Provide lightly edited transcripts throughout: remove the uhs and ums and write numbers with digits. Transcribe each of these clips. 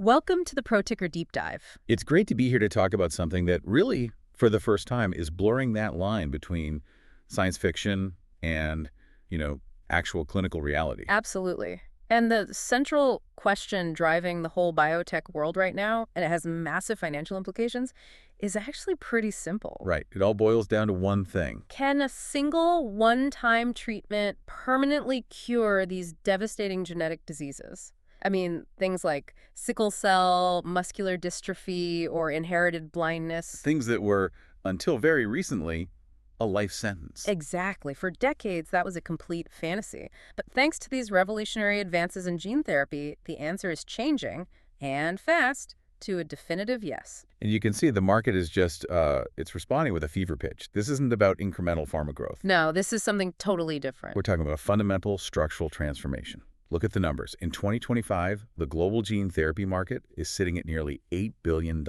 Welcome to the ProTicker Deep Dive. It's great to be here to talk about something that really, for the first time, is blurring that line between science fiction and, actual clinical reality. Absolutely. And the central question driving the whole biotech world right now, and it has massive financial implications, is actually pretty simple. Right. It all boils down to one thing. Can a single one-time treatment permanently cure these devastating genetic diseases? I mean, things like sickle cell, muscular dystrophy, or inherited blindness. Things that were, until very recently, a life sentence. Exactly. For decades, that was a complete fantasy. But thanks to these revolutionary advances in gene therapy, the answer is changing, and fast, to a definitive yes. And you can see the market is just, it's responding with a fever pitch. This isn't about incremental pharma growth. No, this is something totally different. We're talking about a fundamental structural transformation. Look at the numbers. In 2025, the global gene therapy market is sitting at nearly $8 billion.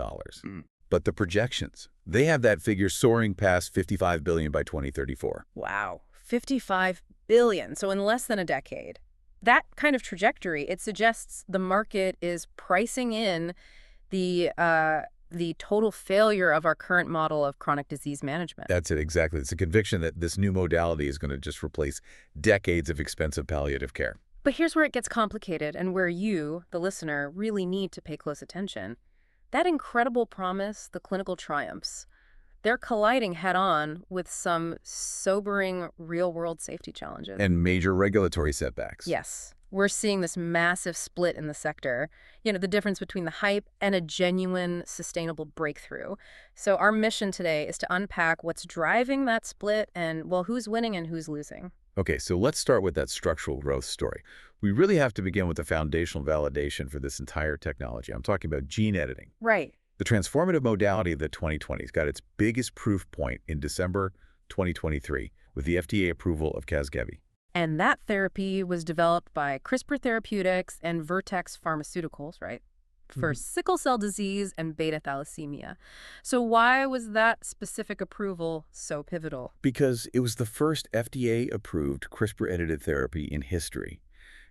But the projections, they have that figure soaring past $55 billion by 2034. Wow, 55 billion, so in less than a decade. That kind of trajectory, it suggests the market is pricing in the total failure of our current model of chronic disease management. That's it, exactly. It's a conviction that this new modality is going to just replace decades of expensive palliative care. But here's where it gets complicated and where you, the listener, really need to pay close attention. That incredible promise, the clinical triumphs, they're colliding head-on with some sobering real-world safety challenges. And major regulatory setbacks. Yes. We're seeing this massive split in the sector, the difference between the hype and a genuine, sustainable breakthrough. So our mission today is to unpack what's driving that split and, well, who's winning and who's losing. Okay, so let's start with that structural growth story. We really have to begin with the foundational validation for this entire technology. I'm talking about gene editing. Right. The transformative modality of the 2020s got its biggest proof point in December 2023 with the FDA approval of Casgevy. And that therapy was developed by CRISPR Therapeutics and Vertex Pharmaceuticals, right? For sickle cell disease and beta thalassemia. So why was that specific approval so pivotal? Because it was the first FDA-approved CRISPR-edited therapy in history.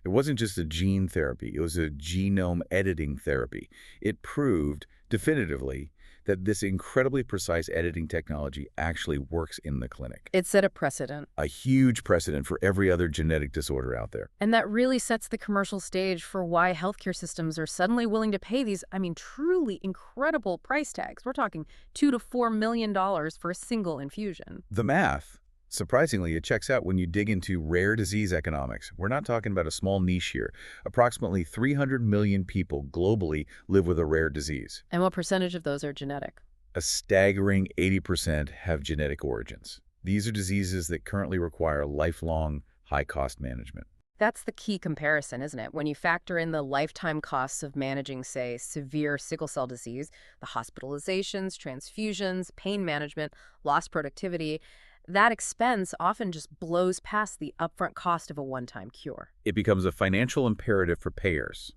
It wasn't just a gene therapy, it was a genome editing therapy. It proved definitively that this incredibly precise editing technology actually works in the clinic. It set a precedent. A huge precedent for every other genetic disorder out there. And that really sets the commercial stage for why healthcare systems are suddenly willing to pay these, truly incredible price tags. We're talking $2 to $4 million for a single infusion. The math, surprisingly, it checks out when you dig into rare disease economics. We're not talking about a small niche here. Approximately 300 million people globally live with a rare disease. And what percentage of those are genetic? A staggering 80% have genetic origins. These are diseases that currently require lifelong, high-cost management. That's the key comparison, isn't it? When you factor in the lifetime costs of managing, say, severe sickle cell disease, the hospitalizations, transfusions, pain management, lost productivity, that expense often just blows past the upfront cost of a one-time cure. It becomes a financial imperative for payers.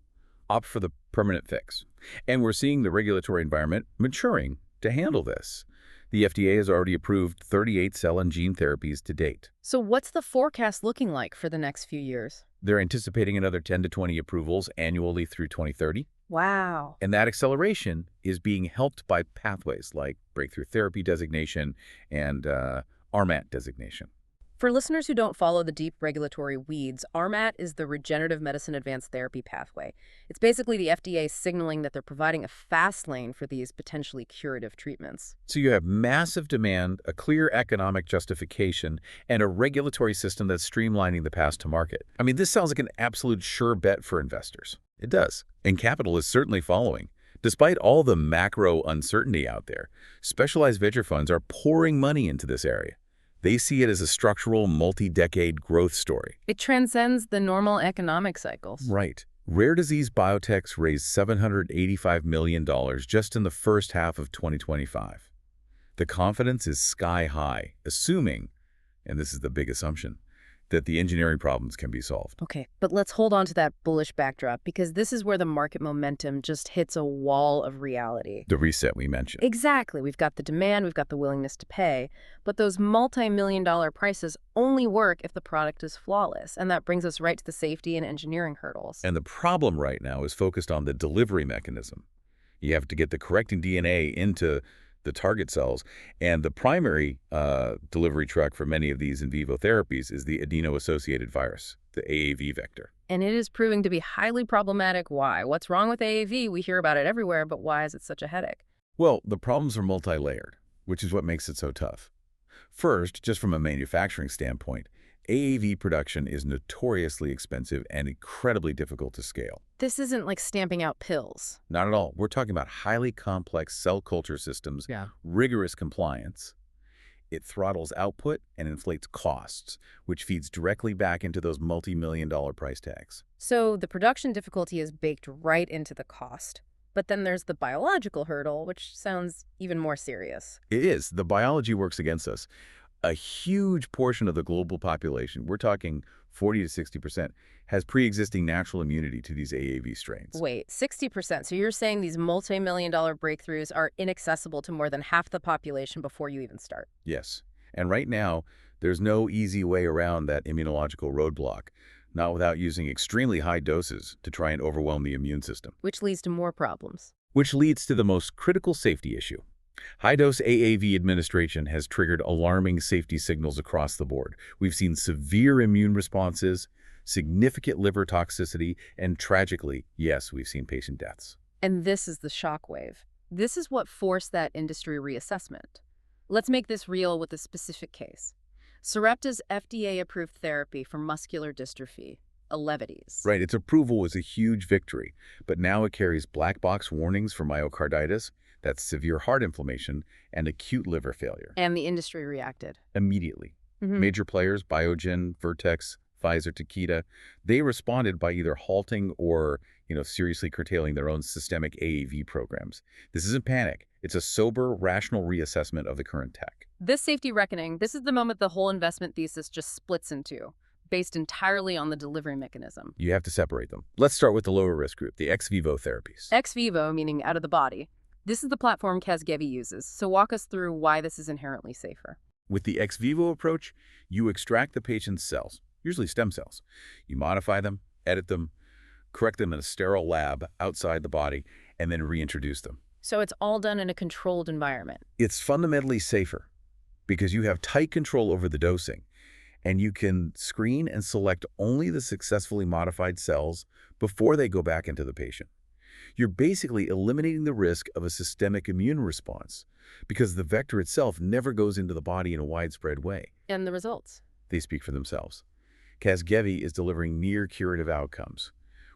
Opt for the permanent fix. And we're seeing the regulatory environment maturing to handle this. The FDA has already approved 38 cell and gene therapies to date. So what's the forecast looking like for the next few years? They're anticipating another 10 to 20 approvals annually through 2030. Wow. And that acceleration is being helped by pathways like breakthrough therapy designation and RMAT designation. For listeners who don't follow the deep regulatory weeds, RMAT is the Regenerative Medicine Advanced Therapy pathway. It's basically the FDA signaling that they're providing a fast lane for these potentially curative treatments. So you have massive demand, a clear economic justification, and a regulatory system that's streamlining the path to market. This sounds like an absolute sure bet for investors. It does. And capital is certainly following. Despite all the macro uncertainty out there, specialized venture funds are pouring money into this area. They see it as a structural, multi-decade growth story. It transcends the normal economic cycles. Right. Rare disease biotechs raised $785 million just in the first half of 2025. The confidence is sky high, assuming, and this is the big assumption, that the engineering problems can be solved. Okay, but let's hold on to that bullish backdrop because this is where the market momentum just hits a wall of reality. The reset we mentioned. Exactly. We've got the demand, we've got the willingness to pay, but those multi-million-dollar prices only work if the product is flawless, and that brings us right to the safety and engineering hurdles. And the problem right now is focused on the delivery mechanism. You have to get the correcting DNA into the target cells, and the primary delivery track for many of these in vivo therapies is the adeno-associated virus, the AAV vector. And it is proving to be highly problematic. Why? What's wrong with AAV? We hear about it everywhere, but why is it such a headache? Well, the problems are multi-layered, which is what makes it so tough. First, just from a manufacturing standpoint, AAV production is notoriously expensive and incredibly difficult to scale. This isn't like stamping out pills. Not at all. We're talking about highly complex cell culture systems, rigorous compliance. It throttles output and inflates costs, which feeds directly back into those multi-million-dollar price tags. So the production difficulty is baked right into the cost. But then there's the biological hurdle, which sounds even more serious. It is. The biology works against us. A huge portion of the global population, we're talking 40 to 60%, has pre-existing natural immunity to these AAV strains. Wait, 60%. So you're saying these multi-million-dollar breakthroughs are inaccessible to more than half the population before you even start? Yes. And right now, there's no easy way around that immunological roadblock, not without using extremely high doses to try and overwhelm the immune system. Which leads to more problems. Which leads to the most critical safety issue. High-dose AAV administration has triggered alarming safety signals across the board. We've seen severe immune responses, significant liver toxicity, and tragically, yes, we've seen patient deaths. And this is the shockwave. This is what forced that industry reassessment. Let's make this real with a specific case. Sarepta's FDA-approved therapy for muscular dystrophy, Elevidys. Right, its approval was a huge victory, but now it carries black box warnings for myocarditis, that's severe heart inflammation, and acute liver failure. And the industry reacted. Immediately. Major players, Biogen, Vertex, Pfizer, Takeda, they responded by either halting or, seriously curtailing their own systemic AAV programs. This isn't panic. It's a sober, rational reassessment of the current tech. This safety reckoning, this is the moment the whole investment thesis just splits in two, based entirely on the delivery mechanism. You have to separate them. Let's start with the lower risk group, the ex vivo therapies. Ex vivo, meaning out of the body. This is the platform Casgevy uses, so walk us through why this is inherently safer. With the ex vivo approach, you extract the patient's cells, usually stem cells. You modify them, edit them, correct them in a sterile lab outside the body, and then reintroduce them. So it's all done in a controlled environment. It's fundamentally safer because you have tight control over the dosing, and you can screen and select only the successfully modified cells before they go back into the patient. You're basically eliminating the risk of a systemic immune response because the vector itself never goes into the body in a widespread way. And the results? They speak for themselves. Casgevy is delivering near curative outcomes.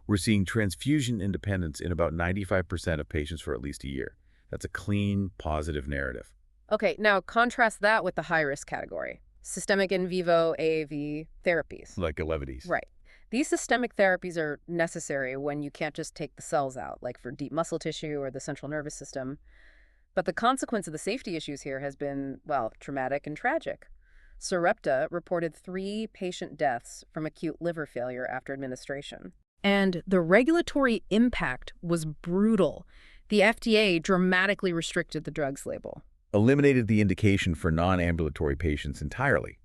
We're seeing transfusion independence in about 95% of patients for at least a year. That's a clean, positive narrative. Okay, now contrast that with the high-risk category. Systemic in vivo AAV therapies. Like Elevidys. Right. These systemic therapies are necessary when you can't just take the cells out, like for deep muscle tissue or the central nervous system. But the consequence of the safety issues here has been, well, traumatic and tragic. Sarepta reported 3 patient deaths from acute liver failure after administration. And the regulatory impact was brutal. The FDA dramatically restricted the drug's label. Eliminated the indication for non-ambulatory patients entirely.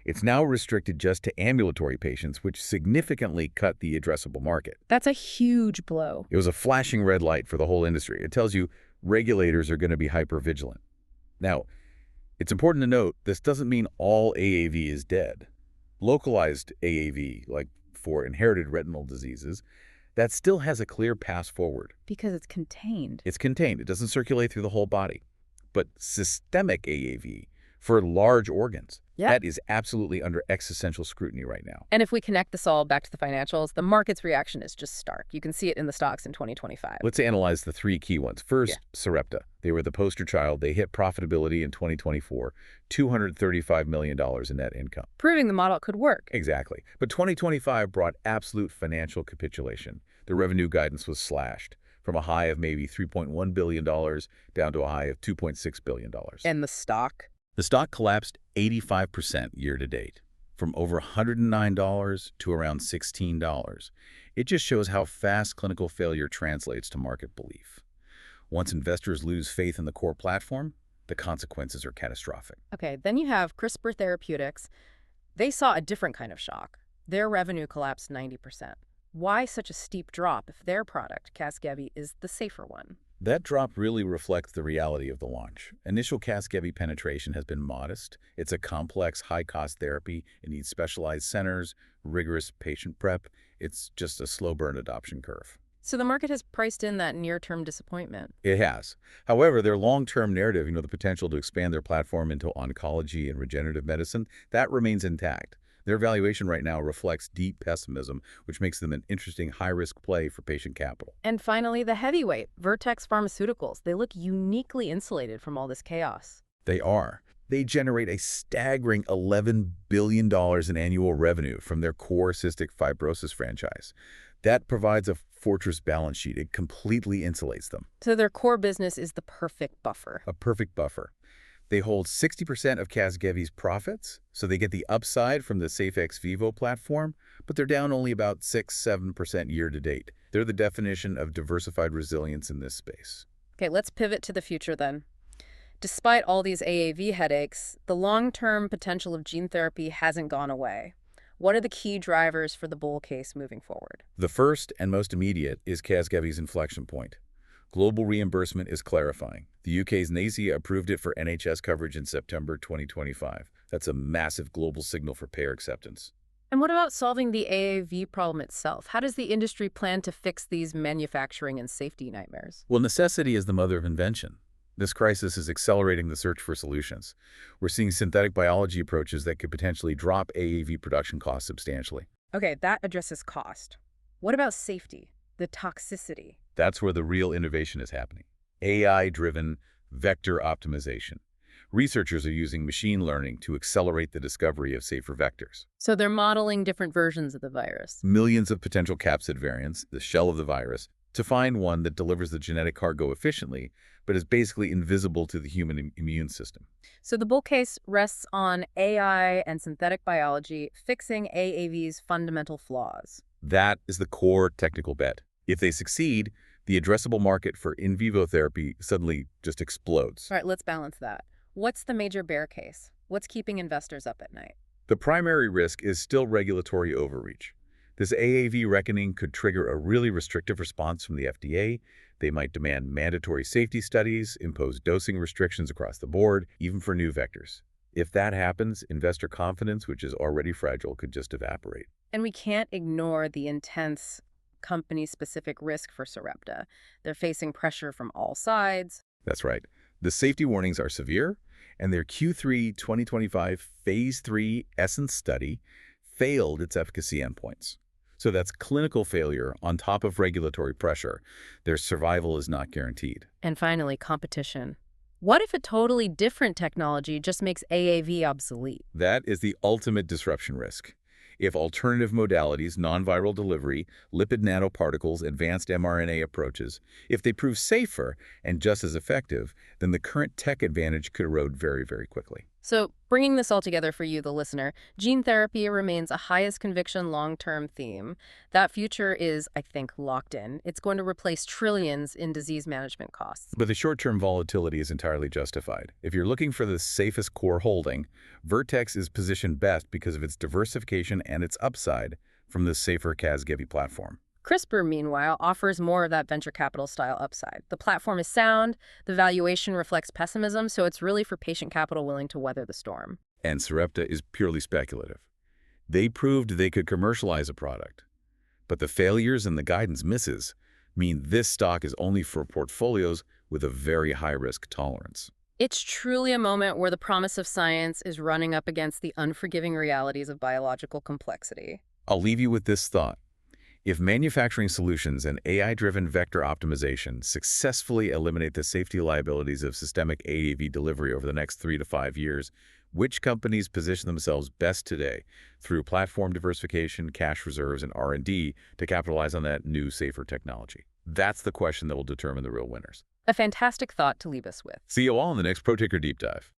It's now restricted just to ambulatory patients, which significantly cut the addressable market. That's a huge blow. It was a flashing red light for the whole industry. It tells you regulators are going to be hyper-vigilant. Now, it's important to note this doesn't mean all AAV is dead. Localized AAV, like for inherited retinal diseases, that still has a clear path forward. Because it's contained. It's contained. It doesn't circulate through the whole body. But systemic AAV for large organs, that is absolutely under existential scrutiny right now. And if we connect this all back to the financials, the market's reaction is just stark. You can see it in the stocks in 2025. Let's analyze the 3 key ones. First, Sarepta. They were the poster child. They hit profitability in 2024, $235 million in net income. Proving the model could work. Exactly. But 2025 brought absolute financial capitulation. The revenue guidance was slashed from a high of maybe $3.1 billion down to a high of $2.6 billion. And the stock? The stock collapsed 85% year to date. from over $109 to around $16. It just shows how fast clinical failure translates to market belief. Once investors lose faith in the core platform, the consequences are catastrophic. Okay, then you have CRISPR Therapeutics. They saw a different kind of shock. Their revenue collapsed 90%. Why such a steep drop if their product, Casgevy, is the safer one? That drop really reflects the reality of the launch. Initial Casgevy penetration has been modest. It's a complex, high-cost therapy. It needs specialized centers, rigorous patient prep. It's just a slow-burn adoption curve. So the market has priced in that near-term disappointment. It has. However, their long-term narrative, the potential to expand their platform into oncology and regenerative medicine, that remains intact. Their valuation right now reflects deep pessimism, which makes them an interesting high-risk play for patient capital. And finally, the heavyweight, Vertex Pharmaceuticals. They look uniquely insulated from all this chaos. They are. They generate a staggering $11 billion in annual revenue from their core cystic fibrosis franchise. That provides a fortress balance sheet. It completely insulates them. So their core business is the perfect buffer. A perfect buffer. They hold 60% of Casgevy's profits, so they get the upside from the safe ex vivo platform, but they're down only about 6–7% year to date. They're the definition of diversified resilience in this space. Okay, let's pivot to the future then. Despite all these AAV headaches, the long-term potential of gene therapy hasn't gone away. What are the key drivers for the bull case moving forward? The first and most immediate is Casgevy's inflection point. Global reimbursement is clarifying. The UK's NACI approved it for NHS coverage in September 2025. That's a massive global signal for payer acceptance. And what about solving the AAV problem itself? How does the industry plan to fix these manufacturing and safety nightmares? Well, necessity is the mother of invention. This crisis is accelerating the search for solutions. We're seeing synthetic biology approaches that could potentially drop AAV production costs substantially. Okay, that addresses cost. What about safety, the toxicity? That's where the real innovation is happening. AI-driven vector optimization. Researchers are using machine learning to accelerate the discovery of safer vectors. So they're modeling different versions of the virus. Millions of potential capsid variants, the shell of the virus, to find one that delivers the genetic cargo efficiently, but is basically invisible to the human immune system. So the bull case rests on AI and synthetic biology fixing AAV's fundamental flaws. That is the core technical bet. If they succeed, the addressable market for in vivo therapy suddenly just explodes. All right, let's balance that. What's the major bear case? What's keeping investors up at night? The primary risk is still regulatory overreach. This AAV reckoning could trigger a really restrictive response from the FDA. They might demand mandatory safety studies, impose dosing restrictions across the board, even for new vectors. If that happens, investor confidence, which is already fragile, could just evaporate. And we can't ignore the intense company-specific risk for Sarepta. They're facing pressure from all sides. That's right. The safety warnings are severe, and their Q3 2025 Phase 3 ESSENCE study failed its efficacy endpoints. So that's clinical failure on top of regulatory pressure. Their survival is not guaranteed. And finally, competition. What if a totally different technology just makes AAV obsolete? That is the ultimate disruption risk. If alternative modalities, non-viral delivery, lipid nanoparticles, advanced mRNA approaches, if they prove safer and just as effective, then the current tech advantage could erode very, very quickly. So, bringing this all together for you, the listener, gene therapy remains a highest conviction long-term theme. That future is, I think, locked in. It's going to replace trillions in disease management costs. But the short-term volatility is entirely justified. If you're looking for the safest core holding, Vertex is positioned best because of its diversification and its upside from the safer Casgevy platform. CRISPR, meanwhile, offers more of that venture capital-style upside. The platform is sound, the valuation reflects pessimism, so it's really for patient capital willing to weather the storm. And Sarepta is purely speculative. They proved they could commercialize a product. But the failures and the guidance misses mean this stock is only for portfolios with a very high-risk tolerance. It's truly a moment where the promise of science is running up against the unforgiving realities of biological complexity. I'll leave you with this thought. If manufacturing solutions and AI-driven vector optimization successfully eliminate the safety liabilities of systemic AAV delivery over the next 3 to 5 years, which companies position themselves best today through platform diversification, cash reserves, and R&D to capitalize on that new, safer technology? That's the question that will determine the real winners. A fantastic thought to leave us with. See you all in the next ProTicker Deep Dive.